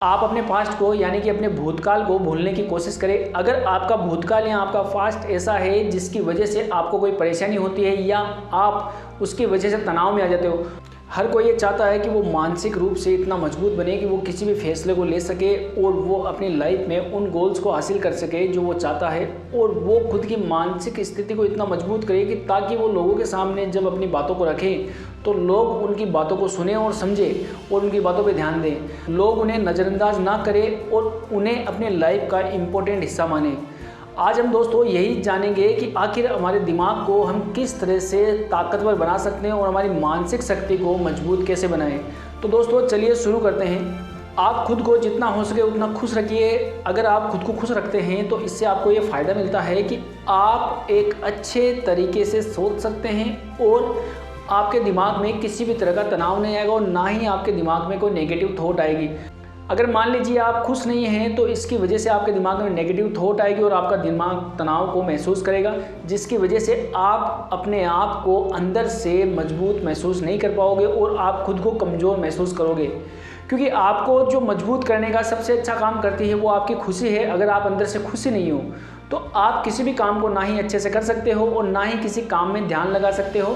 आप अपने पास्ट को यानी कि अपने भूतकाल को भूलने की कोशिश करें। अगर आपका भूतकाल या आपका पास्ट ऐसा है जिसकी वजह से आपको कोई परेशानी होती है या आप उसकी वजह से तनाव में आ जाते हो। हर कोई ये चाहता है कि वो मानसिक रूप से इतना मजबूत बने कि वो किसी भी फैसले को ले सके और वो अपनी लाइफ में उन गोल्स को हासिल कर सके जो वो चाहता है, और वो खुद की मानसिक स्थिति को इतना मजबूत करे कि ताकि वो लोगों के सामने जब अपनी बातों को रखें तो लोग उनकी बातों को सुने और समझें और उनकी बातों पे ध्यान दें। लोग उन्हें नज़रअंदाज ना करें और उन्हें अपने लाइफ का इम्पोर्टेंट हिस्सा माने। आज हम दोस्तों यही जानेंगे कि आखिर हमारे दिमाग को हम किस तरह से ताकतवर बना सकते हैं और हमारी मानसिक शक्ति को मजबूत कैसे बनाएं। तो दोस्तों चलिए शुरू करते हैं। आप खुद को जितना हो सके उतना खुश रखिए। अगर आप खुद को खुश रखते हैं तो इससे आपको ये फ़ायदा मिलता है कि आप एक अच्छे तरीके से सोच सकते हैं और आपके दिमाग में किसी भी तरह का तनाव नहीं आएगा और ना ही आपके दिमाग में कोई नेगेटिव थॉट आएगी। अगर मान लीजिए आप खुश नहीं हैं तो इसकी वजह से आपके दिमाग में नेगेटिव थॉट आएगी और आपका दिमाग तनाव को महसूस करेगा, जिसकी वजह से आप अपने आप को अंदर से मजबूत महसूस नहीं कर पाओगे और आप खुद को कमज़ोर महसूस करोगे। क्योंकि आपको जो मजबूत करने का सबसे अच्छा काम करती है वो आपकी खुशी है। अगर आप अंदर से खुशी नहीं हो तो आप किसी भी काम को ना ही अच्छे से कर सकते हो और ना ही किसी काम में ध्यान लगा सकते हो,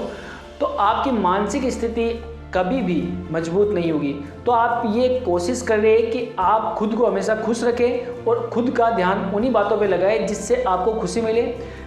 तो आपकी मानसिक स्थिति कभी भी मजबूत नहीं होगी। तो आप ये कोशिश करें कि आप खुद को हमेशा खुश रखें और खुद का ध्यान उन्हीं बातों पे लगाएं जिससे आपको खुशी मिले।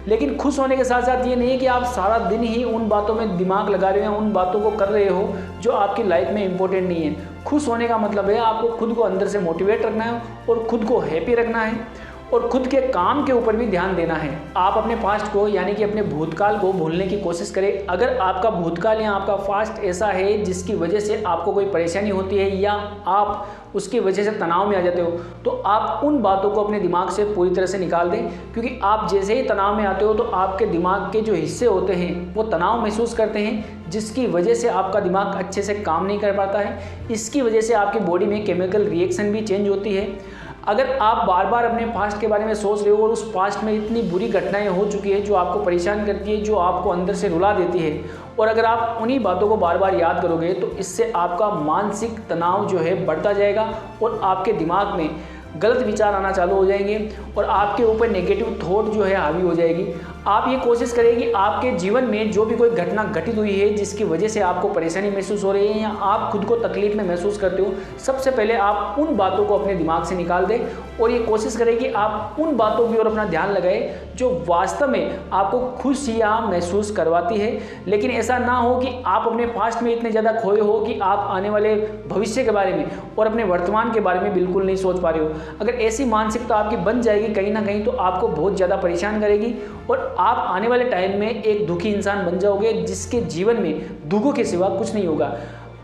लेकिन खुश होने के साथ साथ ये नहीं है कि आप सारा दिन ही उन बातों में दिमाग लगा रहे हो, उन बातों को कर रहे हो जो आपकी लाइफ में इंपॉर्टेंट नहीं है। खुश होने का मतलब है आपको खुद को अंदर से मोटिवेट रखना है और खुद को हैप्पी रखना है और खुद के काम के ऊपर भी ध्यान देना है। आप अपने पास्ट को यानी कि अपने भूतकाल को भूलने की कोशिश करें। अगर आपका भूतकाल या आपका पास्ट ऐसा है जिसकी वजह से आपको कोई परेशानी होती है या आप उसकी वजह से तनाव में आ जाते हो, तो आप उन बातों को अपने दिमाग से पूरी तरह से निकाल दें। क्योंकि आप जैसे ही तनाव में आते हो तो आपके दिमाग के जो हिस्से होते हैं वो तनाव महसूस करते हैं, जिसकी वजह से आपका दिमाग अच्छे से काम नहीं कर पाता है। इसकी वजह से आपकी बॉडी में केमिकल रिएक्शन भी चेंज होती है। अगर आप बार बार अपने पास्ट के बारे में सोच रहे हो और उस पास्ट में इतनी बुरी घटनाएं हो चुकी है जो आपको परेशान करती है, जो आपको अंदर से रुला देती है, और अगर आप उन्हीं बातों को बार बार याद करोगे तो इससे आपका मानसिक तनाव जो है बढ़ता जाएगा और आपके दिमाग में गलत विचार आना चालू हो जाएंगे और आपके ऊपर नेगेटिव थॉट जो है हावी हो जाएगी। आप ये कोशिश करें कि आपके जीवन में जो भी कोई घटना घटित हुई है जिसकी वजह से आपको परेशानी महसूस हो रही है या आप खुद को तकलीफ में महसूस करते हो, सबसे पहले आप उन बातों को अपने दिमाग से निकाल दें और ये कोशिश करें कि आप उन बातों की ओर अपना ध्यान लगाएं जो वास्तव में आपको खुशियाँ महसूस करवाती है। लेकिन ऐसा ना हो कि आप अपने पास्ट में इतने ज़्यादा खोए हो कि आप आने वाले भविष्य के बारे में और अपने वर्तमान के बारे में बिल्कुल नहीं सोच पा रहे हो। अगर ऐसी मानसिकता आपकी बन जाएगी कहीं ना कहीं तो आपको बहुत ज़्यादा परेशान करेगी और आप आने वाले टाइम में एक दुखी इंसान बन जाओगे जिसके जीवन में दुखों के सिवा कुछ नहीं होगा।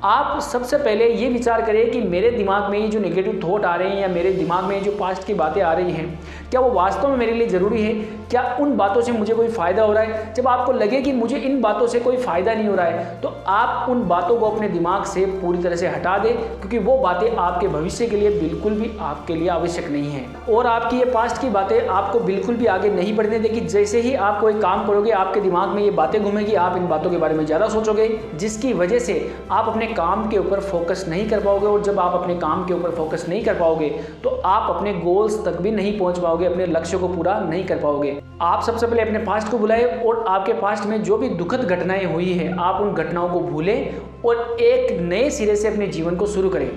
आप सबसे पहले ये विचार करें कि मेरे दिमाग में ये जो नेगेटिव थॉट आ रहे हैं या मेरे दिमाग में जो पास्ट की बातें आ रही हैं, क्या वो वास्तव में मेरे लिए ज़रूरी है? क्या उन बातों से मुझे कोई फ़ायदा हो रहा है? जब आपको लगे कि मुझे इन बातों से कोई फ़ायदा नहीं हो रहा है तो आप उन बातों को अपने दिमाग से पूरी तरह से हटा दें, क्योंकि वो बातें आपके भविष्य के लिए बिल्कुल भी आपके लिए आवश्यक नहीं है और आपकी ये पास्ट की बातें आपको बिल्कुल भी आगे नहीं बढ़ने देगी। जैसे ही आप कोई काम करोगे आपके दिमाग में ये बातें घूमेगी, आप इन बातों के बारे में ज़्यादा सोचोगे, जिसकी वजह से आप अपने काम के ऊपर फोकस नहीं कर पाओगे और जब आप अपने काम के ऊपर फोकस नहीं कर पाओगे तो आप अपने गोल्स तक भी नहीं पहुंच पाओगे, अपने लक्ष्य को पूरा नहीं कर पाओगे। आप सबसे पहले अपने पास्ट को भुलाएं और आपके पास्ट में जो भी दुखद घटनाएं हुई हैं आप उन घटनाओं को भूलें और एक नए सिरे से अपने जीवन को शुरू करें।